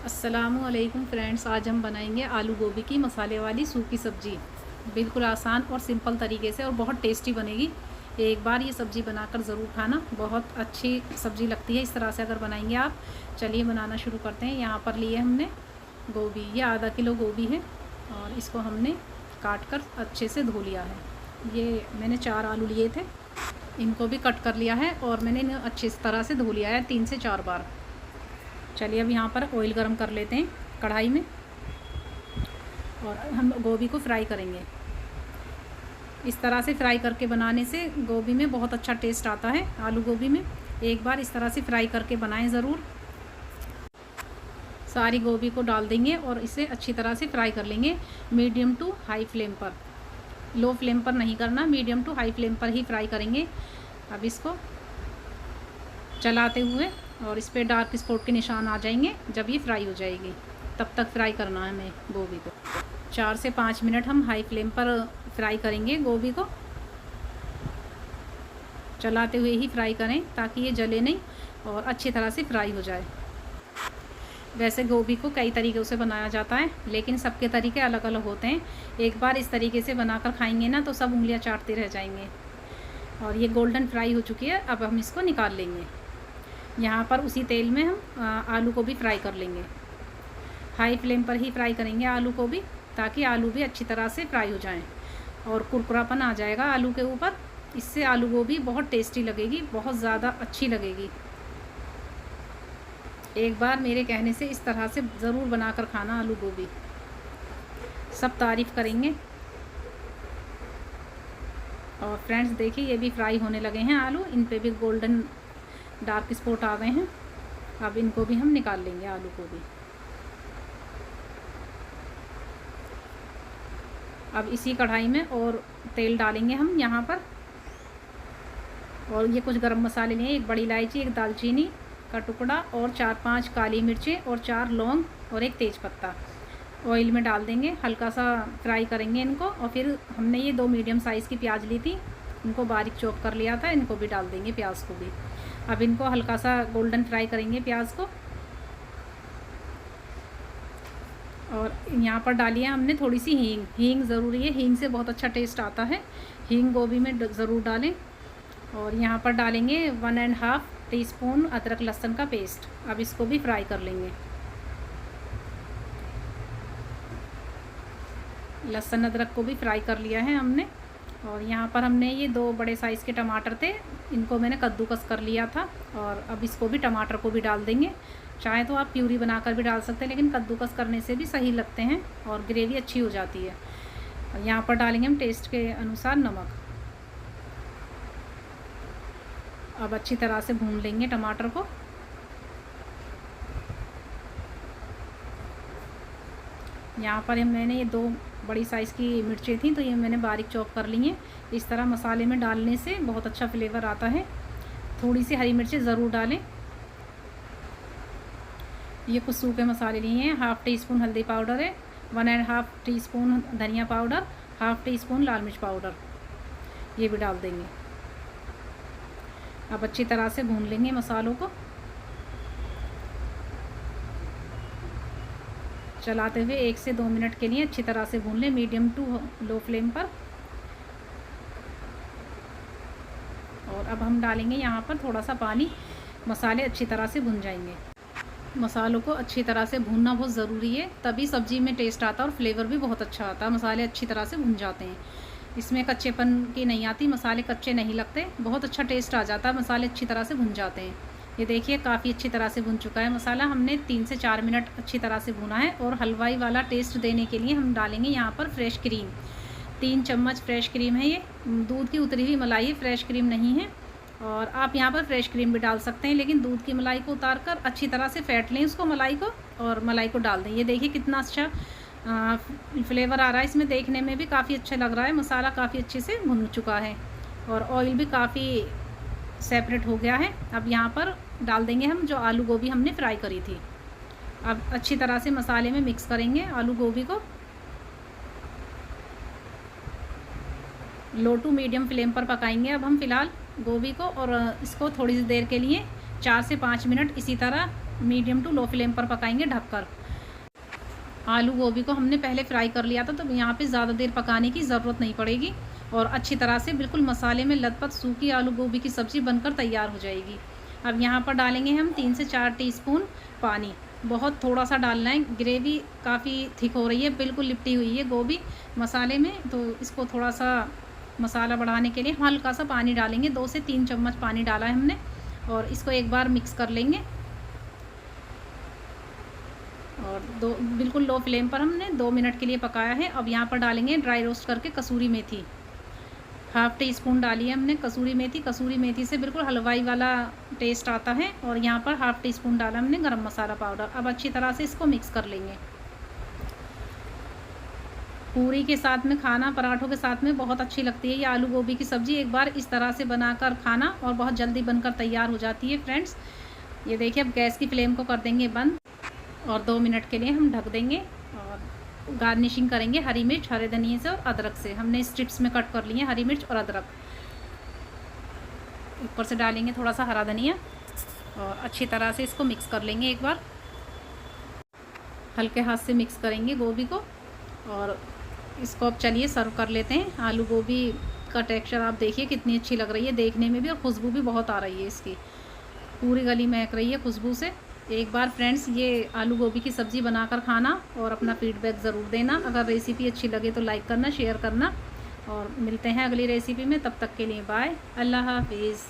अस्सलामुअलैकुम फ्रेंड्स, आज हम बनाएंगे आलू गोभी की मसाले वाली सूखी सब्ज़ी। बिल्कुल आसान और सिंपल तरीके से और बहुत टेस्टी बनेगी। एक बार ये सब्ज़ी बनाकर ज़रूर खाना, बहुत अच्छी सब्ज़ी लगती है इस तरह से अगर बनाएंगे आप। चलिए बनाना शुरू करते हैं। यहाँ पर लिए हमने गोभी, ये आधा किलो गोभी है और इसको हमने काट कर अच्छे से धो लिया है। ये मैंने 4 आलू लिए थे, इनको भी कट कर लिया है और मैंने इन्हें अच्छी तरह से धो लिया है 3 से 4 बार। चलिए अब यहाँ पर ऑयल गरम कर लेते हैं कढ़ाई में और हम गोभी को फ्राई करेंगे। इस तरह से फ्राई करके बनाने से गोभी में बहुत अच्छा टेस्ट आता है। आलू गोभी में एक बार इस तरह से फ्राई करके बनाएं ज़रूर। सारी गोभी को डाल देंगे और इसे अच्छी तरह से फ्राई कर लेंगे मीडियम टू हाई फ्लेम पर। लो फ्लेम पर नहीं करना, मीडियम टू हाई फ्लेम पर ही फ्राई करेंगे। अब इसको चलाते हुए और इस पर डार्क स्पॉट के निशान आ जाएंगे जब ये फ्राई हो जाएगी, तब तक फ्राई करना है हमें गोभी को। 4 से 5 मिनट हम हाई फ्लेम पर फ्राई करेंगे गोभी को। चलाते हुए ही फ्राई करें ताकि ये जले नहीं और अच्छी तरह से फ्राई हो जाए। वैसे गोभी को कई तरीक़ों से बनाया जाता है, लेकिन सबके तरीके अलग अलग होते हैं। एक बार इस तरीके से बनाकर खाएंगे ना तो सब उंगलियां चाटते रह जाएंगे। और ये गोल्डन फ्राई हो चुकी है, अब हम इसको निकाल लेंगे। यहाँ पर उसी तेल में हम आलू को भी फ्राई कर लेंगे। हाई फ्लेम पर ही फ्राई करेंगे आलू को भी, ताकि आलू भी अच्छी तरह से फ्राई हो जाएं और कुरकुरापन आ जाएगा आलू के ऊपर। इससे आलू गोभी बहुत टेस्टी लगेगी, बहुत ज़्यादा अच्छी लगेगी। एक बार मेरे कहने से इस तरह से ज़रूर बनाकर खाना आलू गोभी, सब तारीफ़ करेंगे। और फ्रेंड्स देखिए, ये भी फ्राई होने लगे हैं आलू, इन पे भी गोल्डन डार्क स्पॉट आ गए हैं। अब इनको भी हम निकाल लेंगे आलू को भी। अब इसी कढ़ाई में और तेल डालेंगे हम यहाँ पर। और ये कुछ गरम मसाले लिए, एक बड़ी इलायची, एक दालचीनी का टुकड़ा और 4-5 काली मिर्चें और 4 लौंग और एक तेज़पत्ता ऑयल में डाल देंगे। हल्का सा फ्राई करेंगे इनको। और फिर हमने ये 2 मीडियम साइज़ की प्याज ली थी, इनको बारीक चॉप कर लिया था, इनको भी डाल देंगे, प्याज को भी। अब इनको हल्का सा गोल्डन फ्राई करेंगे प्याज को। और यहाँ पर डालिए हमने थोड़ी सी हींग। हींग ज़रूरी है, हींग से बहुत अच्छा टेस्ट आता है। हींग गोभी में ज़रूर डालें। और यहाँ पर डालेंगे 1.5 टीस्पून अदरक लहसुन का पेस्ट। अब इसको भी फ्राई कर लेंगे। लहसुन अदरक को भी फ्राई कर लिया है हमने। और यहाँ पर हमने ये 2 बड़े साइज़ के टमाटर थे, इनको मैंने कद्दूकस कर लिया था। और अब इसको भी, टमाटर को भी डाल देंगे। चाहे तो आप प्यूरी बनाकर भी डाल सकते हैं, लेकिन कद्दूकस करने से भी सही लगते हैं और ग्रेवी अच्छी हो जाती है। और यहाँ पर डालेंगे हम टेस्ट के अनुसार नमक। अब अच्छी तरह से भून लेंगे टमाटर को। यहाँ पर मैंने ये 2 बड़ी साइज़ की मिर्चें थी, तो ये मैंने बारीक चॉप कर ली हैं। इस तरह मसाले में डालने से बहुत अच्छा फ्लेवर आता है। थोड़ी सी हरी मिर्चें ज़रूर डालें। ये कुछ सूखे मसाले लिए हैं। 1/2 टीस्पून हल्दी पाउडर है, 1.5 टीस्पून धनिया पाउडर, 1/2 टीस्पून लाल मिर्च पाउडर, ये भी डाल देंगे। अब अच्छी तरह से भून लेंगे मसालों को, चलाते हुए 1 से 2 मिनट के लिए अच्छी तरह से भून लें, मीडियम टू लो फ्लेम पर। और अब हम डालेंगे यहाँ पर थोड़ा सा पानी, मसाले अच्छी तरह से भुन जाएंगे। मसालों को अच्छी तरह से भूनना बहुत ज़रूरी है, तभी सब्ज़ी में टेस्ट आता है और फ्लेवर भी बहुत अच्छा आता है। मसाले अच्छी तरह से भुन जाते हैं, इसमें कच्चेपन की नहीं आती, मसाले कच्चे नहीं लगते, बहुत अच्छा टेस्ट आ जाता है, मसाले अच्छी तरह से भुन जाते हैं। ये देखिए काफ़ी अच्छी तरह से भुन चुका है मसाला। हमने 3 से 4 मिनट अच्छी तरह से भुना है। और हलवाई वाला टेस्ट देने के लिए हम डालेंगे यहाँ पर फ्रेश क्रीम। 3 चम्मच फ्रेश क्रीम है, ये दूध की उतरी हुई मलाई है, फ्रेश क्रीम नहीं है। और आप यहाँ पर फ्रेश क्रीम भी डाल सकते हैं, लेकिन दूध की मलाई को उतार कर अच्छी तरह से फेंट लें उसको, मलाई को, और मलाई को डाल दें। ये देखिए कितना अच्छा फ्लेवर आ रहा है इसमें, देखने में भी काफ़ी अच्छा लग रहा है। मसाला काफ़ी अच्छे से भुन चुका है और ऑयल भी काफ़ी सेपरेट हो गया है। अब यहाँ पर डाल देंगे हम जो आलू गोभी हमने फ्राई करी थी। अब अच्छी तरह से मसाले में मिक्स करेंगे आलू गोभी को। लो टू मीडियम फ्लेम पर पकाएंगे अब हम फ़िलहाल गोभी को। और इसको थोड़ी सी देर के लिए 4 से 5 मिनट इसी तरह मीडियम टू लो फ्लेम पर पकाएंगे ढककर। आलू गोभी को हमने पहले फ्राई कर लिया था, तो यहाँ पे ज़्यादा देर पकाने की ज़रूरत नहीं पड़ेगी और अच्छी तरह से बिल्कुल मसाले में लथपथ सूखी आलू गोभी की सब्ज़ी बनकर तैयार हो जाएगी। अब यहाँ पर डालेंगे हम 3 से 4 टीस्पून पानी। बहुत थोड़ा सा डालना है, ग्रेवी काफ़ी थिक हो रही है, बिल्कुल लिपटी हुई है गोभी मसाले में, तो इसको थोड़ा सा मसाला बढ़ाने के लिए हल्का सा पानी डालेंगे। 2 से 3 चम्मच पानी डाला है हमने और इसको एक बार मिक्स कर लेंगे। और बिल्कुल लो फ्लेम पर हमने 2 मिनट के लिए पकाया है। अब यहाँ पर डालेंगे ड्राई रोस्ट करके कसूरी मेथी। हाफ़ टी स्पून डाली है हमने कसूरी मेथी। कसूरी मेथी से बिल्कुल हलवाई वाला टेस्ट आता है। और यहाँ पर हाफ़ टी स्पून डाला हमने गरम मसाला पाउडर। अब अच्छी तरह से इसको मिक्स कर लेंगे। पूरी के साथ में खाना, पराठों के साथ में बहुत अच्छी लगती है ये आलू गोभी की सब्ज़ी। एक बार इस तरह से बनाकर खाना और बहुत जल्दी बनकर तैयार हो जाती है फ्रेंड्स। ये देखिए, अब गैस की फ्लेम को कर देंगे बंद और 2 मिनट के लिए हम ढक देंगे और गार्निशिंग करेंगे हरी मिर्च, हरे धनिए से और अदरक से। हमने स्ट्रिप्स में कट कर लिए हैं हरी मिर्च और अदरक। ऊपर से डालेंगे थोड़ा सा हरा धनिया और अच्छी तरह से इसको मिक्स कर लेंगे एक बार। हल्के हाथ से मिक्स करेंगे गोभी को और इसको अब चलिए सर्व कर लेते हैं। आलू गोभी का टेक्सचर आप देखिए कितनी अच्छी लग रही है देखने में भी, और खुशबू भी बहुत आ रही है इसकी, पूरी गली महक रही है खुशबू से। एक बार फ्रेंड्स ये आलू गोभी की सब्ज़ी बनाकर खाना और अपना फीडबैक ज़रूर देना। अगर रेसिपी अच्छी लगे तो लाइक करना, शेयर करना और मिलते हैं अगली रेसिपी में। तब तक के लिए बाय, अल्लाह हाफिज़।